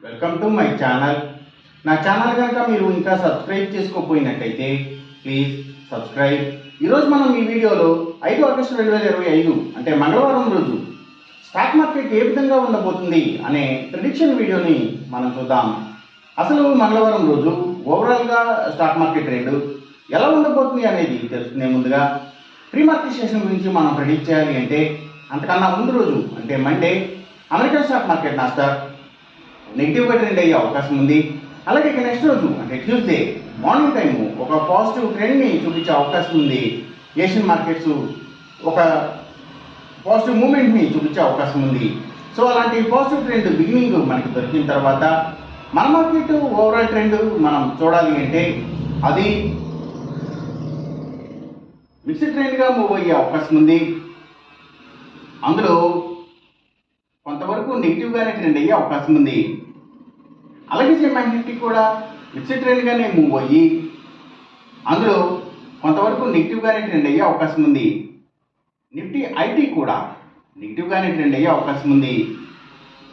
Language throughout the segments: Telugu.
Welcome to my channel. నా ఛానల్ కనుక మీరు ఇంకా సబ్స్క్రైబ్ చేసుకోకపోయినట్టయితే ప్లీజ్ సబ్స్క్రైబ్. ఈరోజు మనం ఈ వీడియోలో 5 ఆగస్టు 2025 అంటే మంగళవారం రోజు స్టాక్ మార్కెట్ ఏ విధంగా ఉండబోతుంది అనే ప్రిడిక్షన్ వీడియోని మనం చూద్దాం. అసలు మంగళవారం రోజు ఓవరాల్గా స్టాక్ మార్కెట్ ట్రెండ్ ఎలా ఉండబోతుంది అనేది తెలుసుకునే ముందుగా ప్రీ మార్కెట్ సెషన్ గురించి మనం ప్రిడిక్ట్ చేయాలి అంటే అంతకన్నా ముందు రోజు అంటే Monday American stock market Nasdaq నెగిటివ్గా ట్రెండ్ అయ్యే అవకాశం ఉంది. అలాగే ఇక నెక్స్ట్ రోజు అంటే ట్యూస్డే మార్నింగ్ టైము ఒక పాజిటివ్ ట్రెండ్ని చూపించే అవకాశం ఉంది. ఏషియన్ మార్కెట్స్ ఒక పాజిటివ్ మూమెంట్ని చూపించే అవకాశం ఉంది. సో అలాంటి పాజిటివ్ ట్రెండ్ బిగినింగ్ మనకి దొరికిన తర్వాత మన మార్కెట్ ఓవరాల్ ట్రెండ్ మనం చూడాలి అంటే అది మిక్స్డ్ ట్రెండ్గా మూవ్ అయ్యే అవకాశం ఉంది. అందులో కొంతవరకు నెగిటివ్గానే ట్రెండ్ అయ్యే అవకాశం ఉంది. అలాగే బ్యాంక్ నిఫ్టీ కూడా మిక్స్డ్ ట్రెండ్గానే మూవ్ అయ్యి అందులో కొంతవరకు నెగిటివ్గానే ట్రెండ్ అయ్యే అవకాశం ఉంది. నిఫ్టీ ఐటీ కూడా నెగిటివ్గానే ట్రెండ్ అయ్యే అవకాశం ఉంది.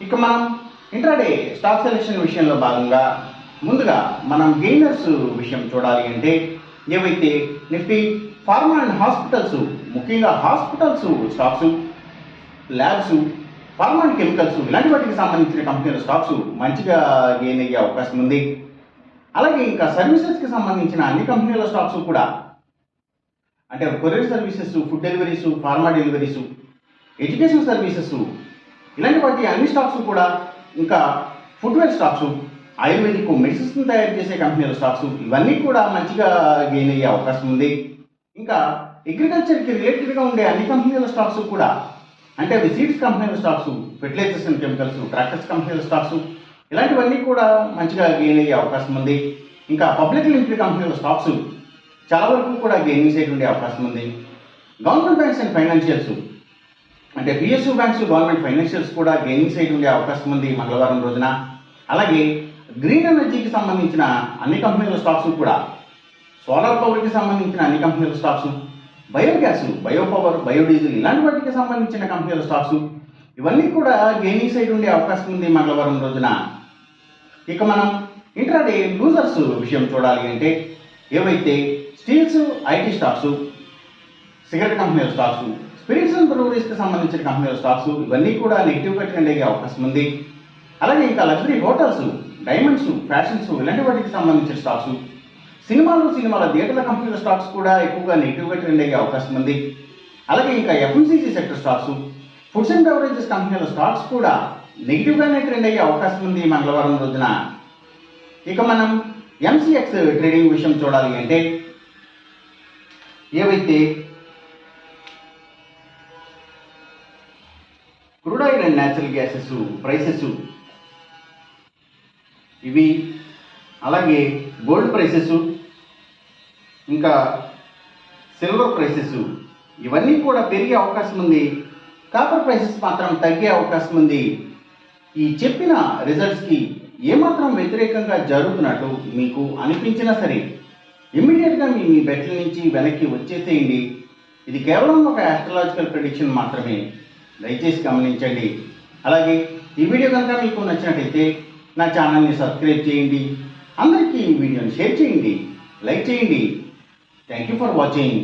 ఇక మనం ఇంట్రాడే స్టాక్ సెలెక్షన్ విషయంలో భాగంగా ముందుగా మనం గెయినర్స్ విషయం చూడాలి అంటే ఏవైతే నిఫ్టీ ఫార్మా అండ్ హాస్పిటల్స్, ముఖ్యంగా hospitals stocks, labs, pharma and chemicals ఇలాంటి వాటికి సంబంధించిన కంపెనీల స్టాక్స్ మంచిగా గెయిన్ అయ్యే అవకాశం ఉంది. అలాగే ఇంకా సర్వీసెస్కి సంబంధించిన అన్ని కంపెనీల స్టాక్స్ కూడా అంటే courier services, food deliveries, pharma deliveries, education services ఇలాంటి వాటి అన్ని స్టాక్స్ కూడా, ఇంకా ఫుడ్వేర్ స్టాక్స్, ఆయుర్వేదిక్ మెడిసిన్స్ తయారు చేసే కంపెనీల స్టాక్స్ ఇవన్నీ కూడా మంచిగా గెయిన్ అయ్యే అవకాశం ఉంది. ఇంకా అగ్రికల్చర్కి రిలేటెడ్గా ఉండే అన్ని కంపెనీల స్టాక్స్ కూడా అంటే అవి సీడ్స్ కంపెనీల stocks, fertilisers and chemicals, tractors కంపెనీల స్టాక్స్ ఇలాంటివన్నీ కూడా మంచిగా గెయిన్ అయ్యే అవకాశం ఉంది. ఇంకా పబ్లిక్ లిమిటెడ్ కంపెనీల స్టాక్స్ చాలా వరకు కూడా గెయినింగ్ సైడ్ ఉండే అవకాశం ఉంది. గవర్నమెంట్ బ్యాంక్స్ అండ్ ఫైనాన్షియల్స్ అంటే పిఎస్యూ బ్యాంక్స్, గవర్నమెంట్ ఫైనాన్షియల్స్ కూడా గెయినింగ్ సైడ్ ఉండే అవకాశం ఉంది మంగళవారం రోజున. అలాగే గ్రీన్ ఎనర్జీకి సంబంధించిన అన్ని కంపెనీల స్టాక్స్ కూడా, సోలార్ పవర్కి సంబంధించిన అన్ని కంపెనీల స్టాక్స్, బయోగ్యాస్, బయోపవర్, బయోడీజిల్ ఇలాంటి వాటికి సంబంధించిన కంపెనీల స్టాక్స్ ఇవన్నీ కూడా గెయినింగ్ సైడ్ ఉండే అవకాశం ఉంది మంగళవారం రోజున. ఇక మనం ఇంట్రాడే లూజర్స్ విషయం చూడాలి అంటే ఏవైతే స్టీల్స్, ఐటీ స్టాక్స్, సిగరెట్ కంపెనీల స్టాక్స్, స్పిరిట్స్ అండ్ బ్రూవరీస్కి సంబంధించిన కంపెనీల స్టాక్స్ ఇవన్నీ కూడా నెగిటివ్గా ట్రెండ్ అయ్యే అవకాశం ఉంది. అలాగే ఇంకా లగ్జరీ హోటల్స్, డైమండ్స్, ఫ్యాషన్స్ ఇలాంటి వాటికి సంబంధించిన స్టాక్స్, సినిమాల థియేటర్ల కంపెనీల స్టాక్స్ కూడా ఎక్కువగా నెగిటివ్గా ట్రెండ్ అయ్యే అవకాశం ఉంది. అలాగే ఇంకా FMCG sector stocks, foods and beverages కంపెనీల స్టాక్స్ కూడా నెగిటివ్గానే ట్రెండ్ అయ్యే అవకాశం ఉంది మంగళవారం రోజున. ఇక మనం ఎంసీఎక్స్ ట్రేడింగ్ విషయం చూడాలి అంటే ఏవైతే crude oil and natural gases prices ఇవి, అలాగే గోల్డ్ ప్రైసెస్, ఇంకా సిల్వర్ ప్రైసెస్ ఇవన్నీ కూడా పెరిగే అవకాశం ఉంది. కాపర్ ప్రైసెస్ మాత్రం తగ్గే అవకాశం ఉంది. ఈ చెప్పిన రిజల్ట్స్కి ఏమాత్రం వ్యతిరేకంగా జరుగుతున్నట్టు మీకు అనిపించినా సరే ఇమ్మీడియట్గా మీ బెట్ల నుంచి వెనక్కి వచ్చేసేయండి. ఇది కేవలం ఒక ఆస్ట్రాలజికల్ ప్రెడిక్షన్ మాత్రమే, దయచేసి గమనించండి. అలాగే ఈ వీడియో కనుక మీకు నచ్చినట్టయితే నా ఛానల్ని సబ్స్క్రైబ్ చేయండి, అందరికీ ఈ వీడియోని షేర్ చేయండి, లైక్ చేయండి. Thank you for watching.